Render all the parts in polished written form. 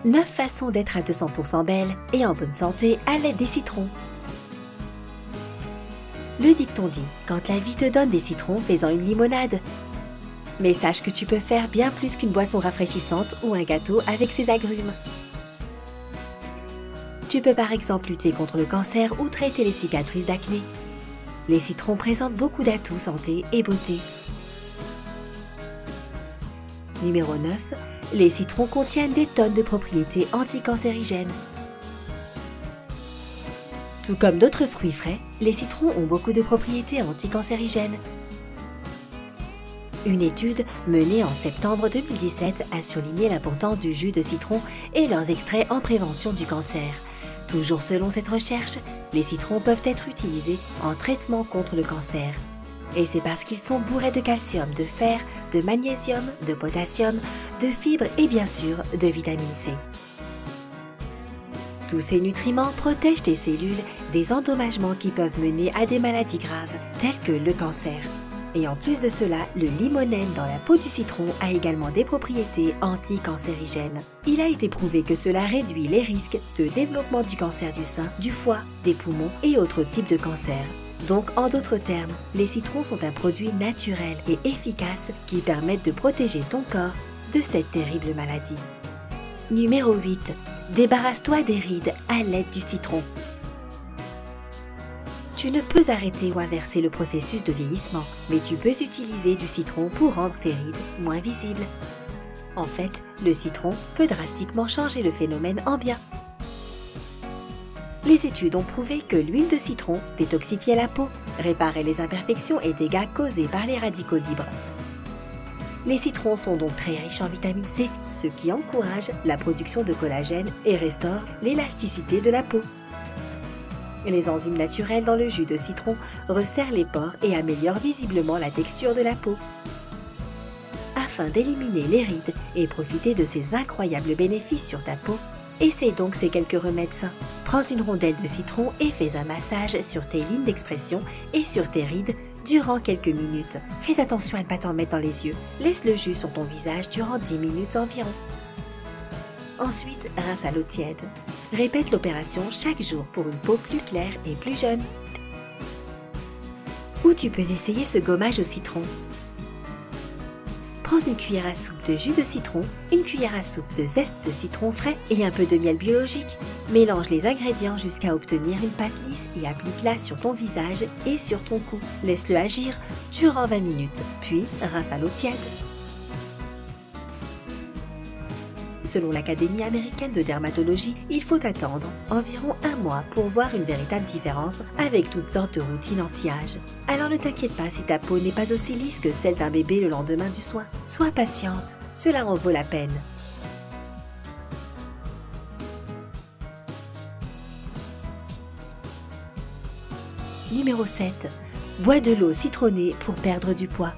9 façons d'être à 200% belle et en bonne santé à l'aide des citrons. Le dicton dit « Quand la vie te donne des citrons, fais-en une limonade ». Mais sache que tu peux faire bien plus qu'une boisson rafraîchissante ou un gâteau avec ces agrumes. Tu peux par exemple lutter contre le cancer ou traiter les cicatrices d'acné. Les citrons présentent beaucoup d'atouts santé et beauté. Numéro 9. Les citrons contiennent des tonnes de propriétés anticancérigènes. Tout comme d'autres fruits frais, les citrons ont beaucoup de propriétés anticancérigènes. Une étude menée en septembre 2017 a souligné l'importance du jus de citron et leurs extraits en prévention du cancer. Toujours selon cette recherche, les citrons peuvent être utilisés en traitement contre le cancer. Et c'est parce qu'ils sont bourrés de calcium, de fer, de magnésium, de potassium, de fibres et bien sûr de vitamine C. Tous ces nutriments protègent tes cellules des endommagements qui peuvent mener à des maladies graves, telles que le cancer. Et en plus de cela, le limonène dans la peau du citron a également des propriétés anticancérigènes. Il a été prouvé que cela réduit les risques de développement du cancer du sein, du foie, des poumons et autres types de cancers. Donc, en d'autres termes, les citrons sont un produit naturel et efficace qui permettent de protéger ton corps de cette terrible maladie. Numéro 8. Débarrasse-toi des rides à l'aide du citron. Tu ne peux arrêter ou inverser le processus de vieillissement, mais tu peux utiliser du citron pour rendre tes rides moins visibles. En fait, le citron peut drastiquement changer le phénomène en bien. Les études ont prouvé que l'huile de citron détoxifiait la peau, réparait les imperfections et dégâts causés par les radicaux libres. Les citrons sont donc très riches en vitamine C, ce qui encourage la production de collagène et restaure l'élasticité de la peau. Les enzymes naturelles dans le jus de citron resserrent les pores et améliorent visiblement la texture de la peau. Afin d'éliminer les rides et profiter de ces incroyables bénéfices sur ta peau, essaie donc ces quelques remèdes sains. Prends une rondelle de citron et fais un massage sur tes lignes d'expression et sur tes rides durant quelques minutes. Fais attention à ne pas t'en mettre dans les yeux. Laisse le jus sur ton visage durant 10 minutes environ. Ensuite, rince à l'eau tiède. Répète l'opération chaque jour pour une peau plus claire et plus jeune. Ou tu peux essayer ce gommage au citron. Prends une cuillère à soupe de jus de citron, une cuillère à soupe de zeste de citron frais et un peu de miel biologique. Mélange les ingrédients jusqu'à obtenir une pâte lisse et applique-la sur ton visage et sur ton cou. Laisse-le agir durant 20 minutes, puis rince à l'eau tiède. Selon l'Académie américaine de dermatologie, il faut attendre environ 1 mois pour voir une véritable différence avec toutes sortes de routines anti-âge. Alors ne t'inquiète pas si ta peau n'est pas aussi lisse que celle d'un bébé le lendemain du soin. Sois patiente, cela en vaut la peine. Numéro 7. Bois de l'eau citronnée pour perdre du poids.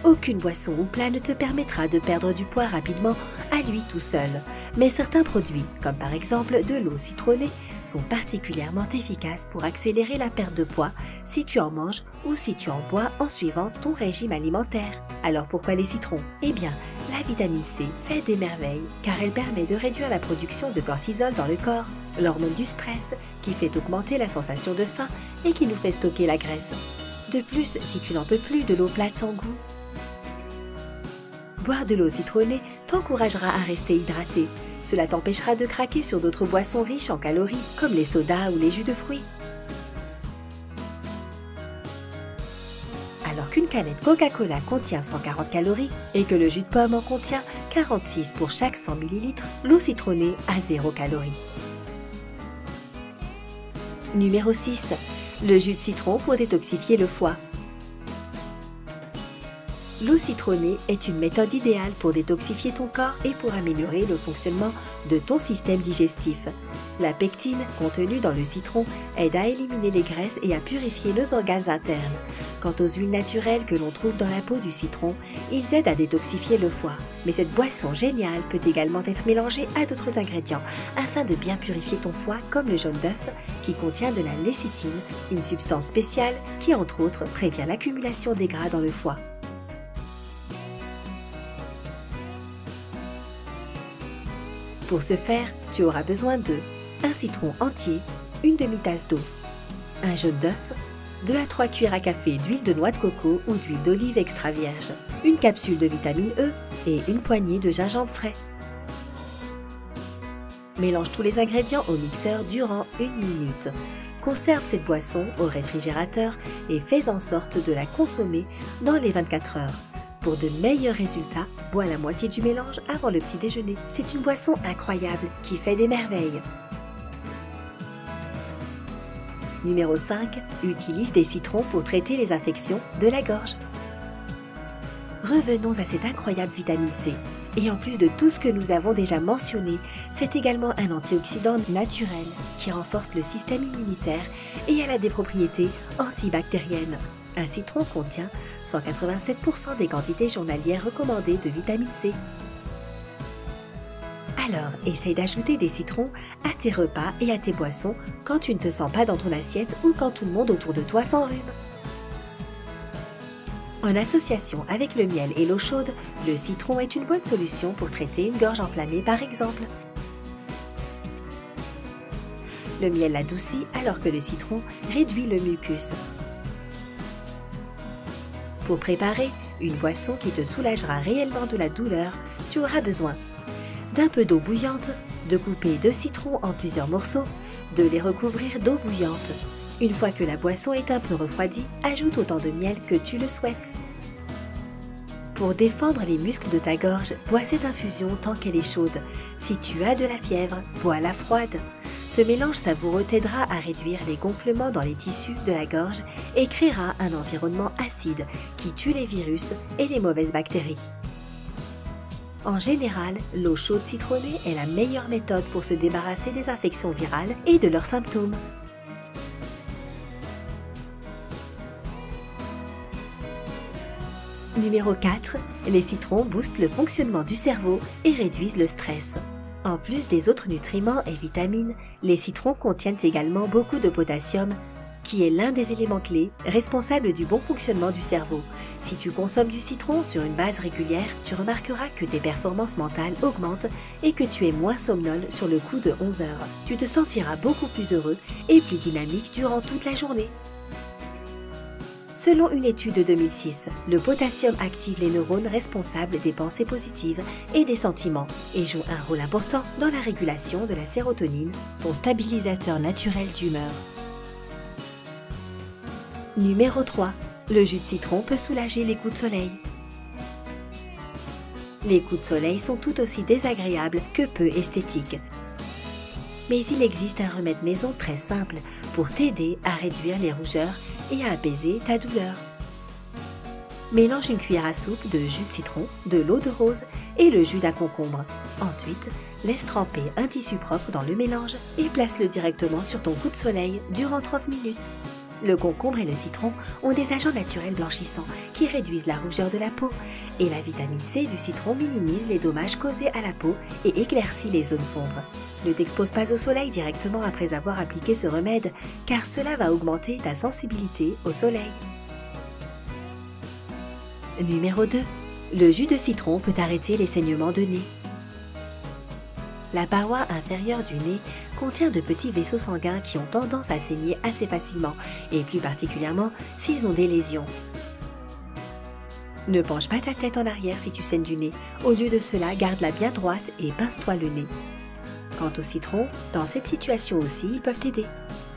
Aucune boisson ou plat ne te permettra de perdre du poids rapidement à lui tout seul. Mais certains produits, comme par exemple de l'eau citronnée, sont particulièrement efficaces pour accélérer la perte de poids si tu en manges ou si tu en bois en suivant ton régime alimentaire. Alors pourquoi les citrons? Eh bien, la vitamine C fait des merveilles car elle permet de réduire la production de cortisol dans le corps, l'hormone du stress qui fait augmenter la sensation de faim et qui nous fait stocker la graisse. De plus, si tu n'en peux plus de l'eau plate sans goût, boire de l'eau citronnée t'encouragera à rester hydraté. Cela t'empêchera de craquer sur d'autres boissons riches en calories, comme les sodas ou les jus de fruits. Alors qu'une canette Coca-Cola contient 140 calories et que le jus de pomme en contient 46 pour chaque 100 ml, l'eau citronnée a 0 calories. Numéro 6. Le jus de citron pour détoxifier le foie. L'eau citronnée est une méthode idéale pour détoxifier ton corps et pour améliorer le fonctionnement de ton système digestif. La pectine, contenue dans le citron, aide à éliminer les graisses et à purifier nos organes internes. Quant aux huiles naturelles que l'on trouve dans la peau du citron, ils aident à détoxifier le foie. Mais cette boisson géniale peut également être mélangée à d'autres ingrédients afin de bien purifier ton foie, comme le jaune d'œuf qui contient de la lécithine, une substance spéciale qui entre autres prévient l'accumulation des gras dans le foie. Pour ce faire, tu auras besoin de un citron entier, une demi-tasse d'eau, un jaune d'œuf, 2 à 3 cuillères à café d'huile de noix de coco ou d'huile d'olive extra vierge, une capsule de vitamine E et une poignée de gingembre frais. Mélange tous les ingrédients au mixeur durant 1 minute. Conserve cette boisson au réfrigérateur et fais en sorte de la consommer dans les 24 heures. Pour de meilleurs résultats, bois la moitié du mélange avant le petit déjeuner. C'est une boisson incroyable qui fait des merveilles. Numéro 5. Utilise des citrons pour traiter les infections de la gorge. Revenons à cette incroyable vitamine C. Et en plus de tout ce que nous avons déjà mentionné, c'est également un antioxydant naturel qui renforce le système immunitaire et elle a des propriétés antibactériennes. Un citron contient 187% des quantités journalières recommandées de vitamine C. Alors, essaye d'ajouter des citrons à tes repas et à tes boissons quand tu ne te sens pas dans ton assiette ou quand tout le monde autour de toi s'enrhume. En association avec le miel et l'eau chaude, le citron est une bonne solution pour traiter une gorge enflammée par exemple. Le miel l'adoucit alors que le citron réduit le mucus. Pour préparer une boisson qui te soulagera réellement de la douleur, tu auras besoin d'un peu d'eau bouillante, de couper 2 citrons en plusieurs morceaux, de les recouvrir d'eau bouillante. Une fois que la boisson est un peu refroidie, ajoute autant de miel que tu le souhaites. Pour défendre les muscles de ta gorge, bois cette infusion tant qu'elle est chaude. Si tu as de la fièvre, bois-la froide. Ce mélange savoureux t'aidera à réduire les gonflements dans les tissus de la gorge et créera un environnement acide qui tue les virus et les mauvaises bactéries. En général, l'eau chaude citronnée est la meilleure méthode pour se débarrasser des infections virales et de leurs symptômes. Numéro 4. Les citrons boostent le fonctionnement du cerveau et réduisent le stress. En plus des autres nutriments et vitamines, les citrons contiennent également beaucoup de potassium, qui est l'un des éléments clés responsables du bon fonctionnement du cerveau. Si tu consommes du citron sur une base régulière, tu remarqueras que tes performances mentales augmentent et que tu es moins somnole sur le coup de 11 heures. Tu te sentiras beaucoup plus heureux et plus dynamique durant toute la journée. Selon une étude de 2006, le potassium active les neurones responsables des pensées positives et des sentiments et joue un rôle important dans la régulation de la sérotonine, ton stabilisateur naturel d'humeur. Numéro 3. Le jus de citron peut soulager les coups de soleil. Les coups de soleil sont tout aussi désagréables que peu esthétiques. Mais il existe un remède maison très simple pour t'aider à réduire les rougeurs et à apaiser ta douleur. Mélange une cuillère à soupe de jus de citron, de l'eau de rose et le jus d'un concombre. Ensuite, laisse tremper un tissu propre dans le mélange et place-le directement sur ton coup de soleil durant 30 minutes. Le concombre et le citron ont des agents naturels blanchissants qui réduisent la rougeur de la peau et la vitamine C du citron minimise les dommages causés à la peau et éclaircit les zones sombres. Ne t'expose pas au soleil directement après avoir appliqué ce remède car cela va augmenter ta sensibilité au soleil. Numéro 2. Le jus de citron peut arrêter les saignements de nez. La paroi inférieure du nez contient de petits vaisseaux sanguins qui ont tendance à saigner assez facilement, et plus particulièrement s'ils ont des lésions. Ne penche pas ta tête en arrière si tu saignes du nez. Au lieu de cela, garde-la bien droite et pince-toi le nez. Quant au citron, dans cette situation aussi, ils peuvent t'aider.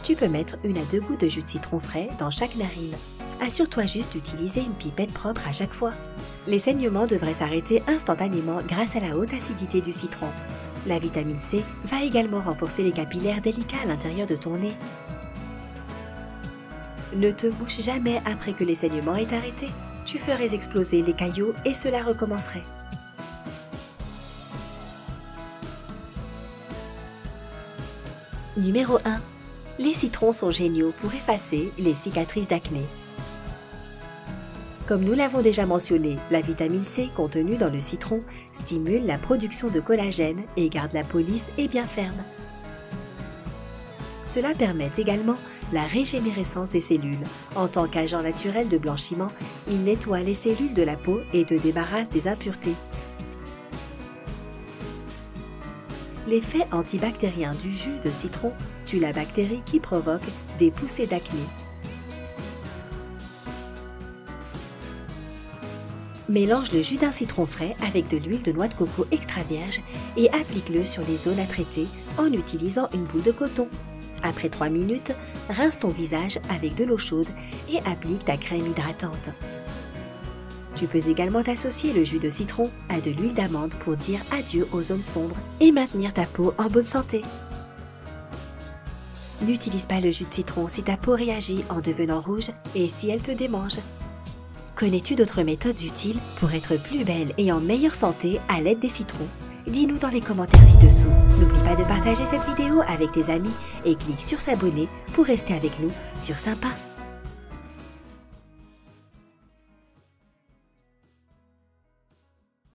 Tu peux mettre 1 à 2 gouttes de jus de citron frais dans chaque narine. Assure-toi juste d'utiliser une pipette propre à chaque fois. Les saignements devraient s'arrêter instantanément grâce à la haute acidité du citron. La vitamine C va également renforcer les capillaires délicats à l'intérieur de ton nez. Ne te bouche jamais après que les saignements aient arrêté. Tu ferais exploser les caillots et cela recommencerait. Numéro 1. Les citrons sont géniaux pour effacer les cicatrices d'acné. Comme nous l'avons déjà mentionné, la vitamine C contenue dans le citron stimule la production de collagène et garde la peau lisse et bien ferme. Cela permet également la régénérescence des cellules. En tant qu'agent naturel de blanchiment, il nettoie les cellules de la peau et te débarrasse des impuretés. L'effet antibactérien du jus de citron tue la bactérie qui provoque des poussées d'acné. Mélange le jus d'un citron frais avec de l'huile de noix de coco extra vierge et applique-le sur les zones à traiter en utilisant une boule de coton. Après 3 minutes, rince ton visage avec de l'eau chaude et applique ta crème hydratante. Tu peux également t'associer le jus de citron à de l'huile d'amande pour dire adieu aux zones sombres et maintenir ta peau en bonne santé. N'utilise pas le jus de citron si ta peau réagit en devenant rouge et si elle te démange. Connais-tu d'autres méthodes utiles pour être plus belle et en meilleure santé à l'aide des citrons? Dis-nous dans les commentaires ci-dessous. N'oublie pas de partager cette vidéo avec tes amis et clique sur s'abonner pour rester avec nous sur Sympa.